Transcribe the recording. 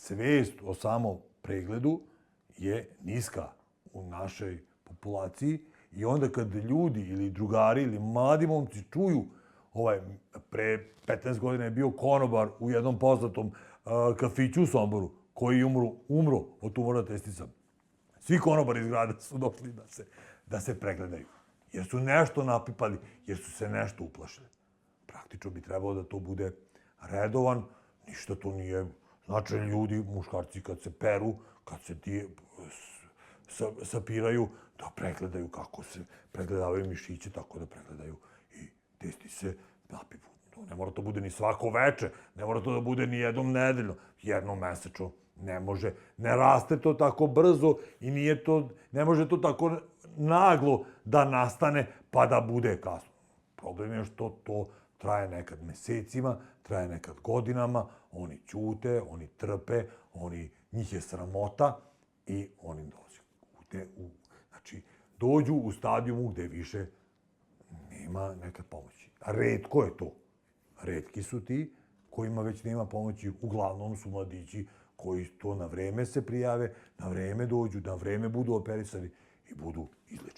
svest o samom pregledu je niska u našoj populaciji i onda kad ljudi ili drugari ili mladi momci čuju pre 15 godina je bio konobar u jednom poznatom kafiću u Somboru koji je umro od tumora testica. Svi konobari iz grada su došli da se pregledaju. Jer su nešto napipali, jer su se nešto uplašili. Praktično bi trebalo da to bude redovan, ništa to nije. Znači, ljudi, muškarci, kad se peru, kad se sapiraju, da pregledaju kako se pregledavaju mišiće, tako da pregledaju i testise napipu. Ne mora to bude ni svako veče, ne mora to da bude ni jednom nedeljno, jednom mesečno. Ne može, ne raste to tako brzo i ne može to tako naglo da nastane pa da bude kasno. Problem je što to traje nekad mesecima, traje nekad godinama, oni ćute, oni trpe, njih je sramota i oni dođu u stadijumu gde više nema nekad pomoći. A retko je to. Retki su ti kojima već nema pomoći, uglavnom su mladići koji to na vreme se prijave, na vreme dođu, na vreme budu operisani i budu izlečeni.